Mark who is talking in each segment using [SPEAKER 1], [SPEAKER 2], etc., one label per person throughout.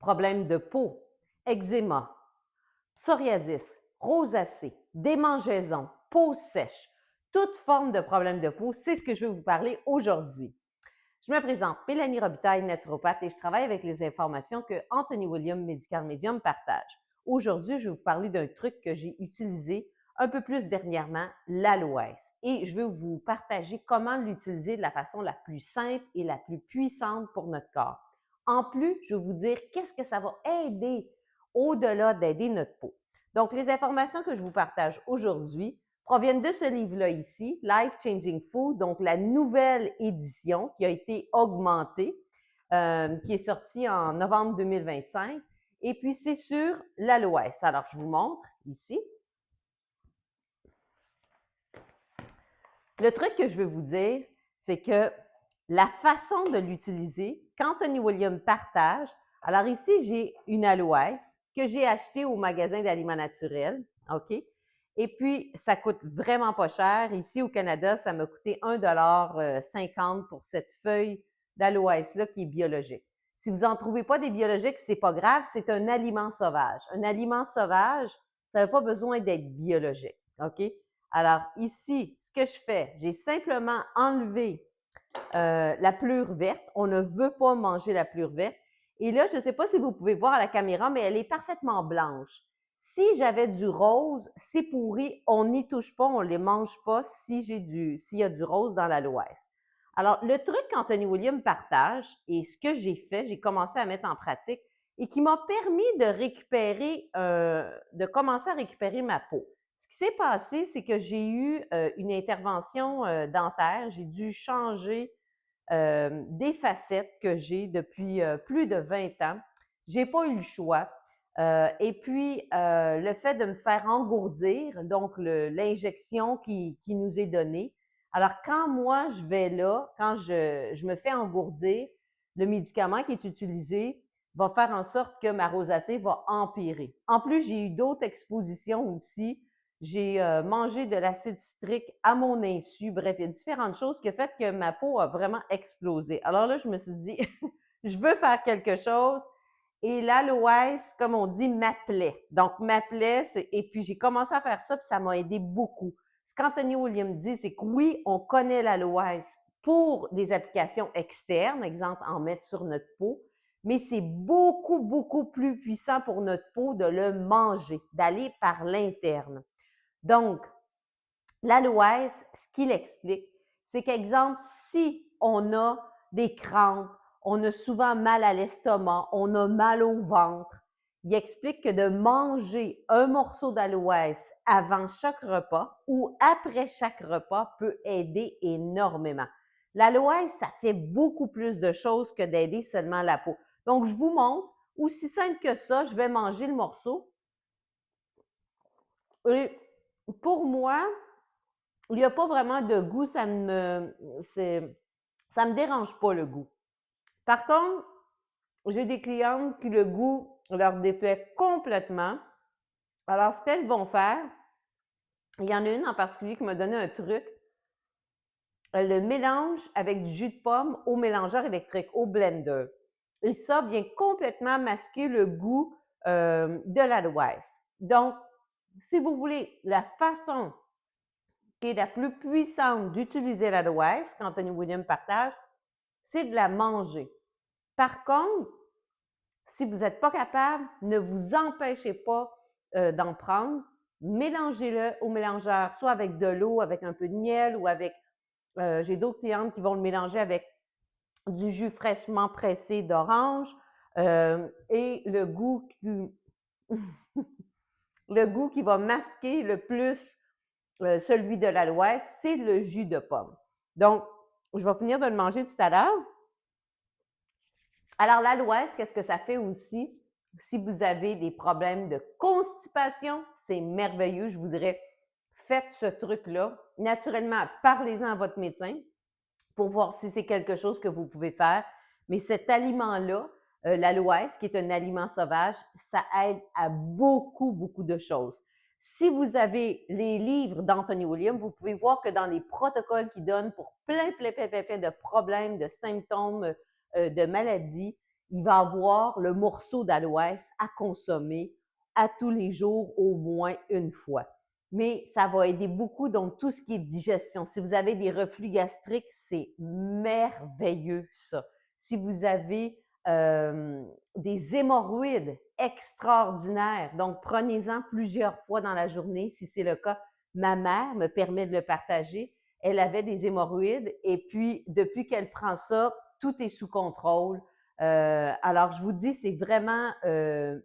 [SPEAKER 1] problèmes de peau, eczéma, psoriasis, rosacée, démangeaison, peau sèche, toute forme de problème de peau, c'est ce que je vais vous parler aujourd'hui. Je me présente, Mélanie Robitaille, naturopathe, et je travaille avec les informations que Anthony William Medical Medium partage. Aujourd'hui, je vais vous parler d'un truc que j'ai utilisé un peu plus dernièrement, l'aloès. Et je vais vous partager comment l'utiliser de la façon la plus simple et la plus puissante pour notre corps. En plus, je vais vous dire qu'est-ce que ça va aider au-delà d'aider notre peau. Donc, les informations que je vous partage aujourd'hui proviennent de ce livre-là ici, Life Changing Food, donc la nouvelle édition qui a été augmentée, qui est sortie en novembre 2025. Et puis, c'est sur l'aloès. Alors, je vous montre ici. Le truc que je veux vous dire, c'est que la façon de l'utiliser, qu'Anthony William partage, alors ici, j'ai une aloès que j'ai achetée au magasin d'aliments naturels, OK? Et puis, ça coûte vraiment pas cher. Ici, au Canada, ça m'a coûté 1,50 $ pour cette feuille d'aloès-là qui est biologique. Si vous n'en trouvez pas des biologiques, c'est pas grave, c'est un aliment sauvage. Un aliment sauvage, ça n'a pas besoin d'être biologique, OK? Alors ici, ce que je fais, j'ai simplement enlevé la pelure verte. On ne veut pas manger la pelure verte. Et là, je ne sais pas si vous pouvez voir à la caméra, mais elle est parfaitement blanche. Si j'avais du rose, c'est pourri, on n'y touche pas, on ne les mange pas s'il y a du rose dans l'aloès. Alors, le truc qu'Anthony William partage et ce que j'ai fait, j'ai commencé à mettre en pratique et qui m'a permis de commencer à récupérer ma peau. Ce qui s'est passé, c'est que j'ai eu une intervention dentaire. J'ai dû changer des facettes que j'ai depuis plus de 20 ans. J'ai pas eu le choix. Et puis, le fait de me faire engourdir, donc l'injection qui nous est donnée. Alors, quand moi, je vais là, quand je me fais engourdir, le médicament qui est utilisé va faire en sorte que ma rosacée va empirer. En plus, j'ai eu d'autres expositions aussi. J'ai mangé de l'acide citrique à mon insu. Bref, il y a différentes choses qui ont fait que ma peau a vraiment explosé. Alors là, je me suis dit, je veux faire quelque chose. Et l'aloès, comme on dit, m'appelait. Donc, m'appelait, et puis j'ai commencé à faire ça, puis ça m'a aidé beaucoup. Ce qu'Anthony William dit, c'est que oui, on connaît l'aloès pour des applications externes, exemple, en mettre sur notre peau, mais c'est beaucoup, beaucoup plus puissant pour notre peau de le manger, d'aller par l'interne. Donc, l'aloès, ce qu'il explique, c'est qu'exemple, si on a des crampes, on a souvent mal à l'estomac, on a mal au ventre, il explique que de manger un morceau d'aloès avant chaque repas ou après chaque repas peut aider énormément. L'aloès, ça fait beaucoup plus de choses que d'aider seulement la peau. Donc, je vous montre, aussi simple que ça, je vais manger le morceau. Et pour moi, il n'y a pas vraiment de goût, ça me dérange pas le goût. Par contre, j'ai des clientes qui le goût leur déplaît complètement. Alors, ce qu'elles vont faire, il y en a une en particulier qui m'a donné un truc. Elle le mélange avec du jus de pomme au mélangeur électrique, au blender. Et ça vient complètement masquer le goût de l'aloès. Donc, si vous voulez, la façon qui est la plus puissante d'utiliser l'aloès, qu'Anthony William partage, c'est de la manger. Par contre, si vous n'êtes pas capable, ne vous empêchez pas d'en prendre. Mélangez-le au mélangeur, soit avec de l'eau, avec un peu de miel ou avec, j'ai d'autres clientes qui vont le mélanger avec du jus fraîchement pressé d'orange et le goût qui va masquer le plus celui de l'aloès, c'est le jus de pomme. Donc, je vais finir de le manger tout à l'heure. Alors, l'aloès, qu'est-ce que ça fait aussi? Si vous avez des problèmes de constipation, c'est merveilleux. Je vous dirais, faites ce truc-là. Naturellement, parlez-en à votre médecin pour voir si c'est quelque chose que vous pouvez faire. Mais cet aliment-là, l'aloès, qui est un aliment sauvage, ça aide à beaucoup, beaucoup de choses. Si vous avez les livres d'Anthony William, vous pouvez voir que dans les protocoles qu'il donne pour plein de problèmes, de symptômes, de maladies, il va avoir le morceau d'aloès à consommer à tous les jours au moins une fois. Mais ça va aider beaucoup, donc tout ce qui est digestion. Si vous avez des reflux gastriques, c'est merveilleux ça. Si vous avez des hémorroïdes extraordinaires, donc prenez-en plusieurs fois dans la journée si c'est le cas. Ma mère me permet de le partager. Elle avait des hémorroïdes et puis depuis qu'elle prend ça, tout est sous contrôle. Alors, je vous dis, c'est vraiment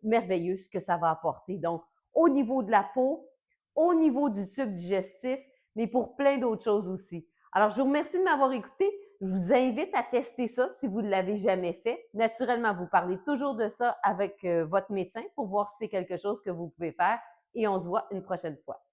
[SPEAKER 1] merveilleux ce que ça va apporter. Donc, au niveau de la peau, au niveau du tube digestif, mais pour plein d'autres choses aussi. Alors, je vous remercie de m'avoir écouté. Je vous invite à tester ça si vous ne l'avez jamais fait. Naturellement, vous parlez toujours de ça avec votre médecin pour voir si c'est quelque chose que vous pouvez faire et on se voit une prochaine fois.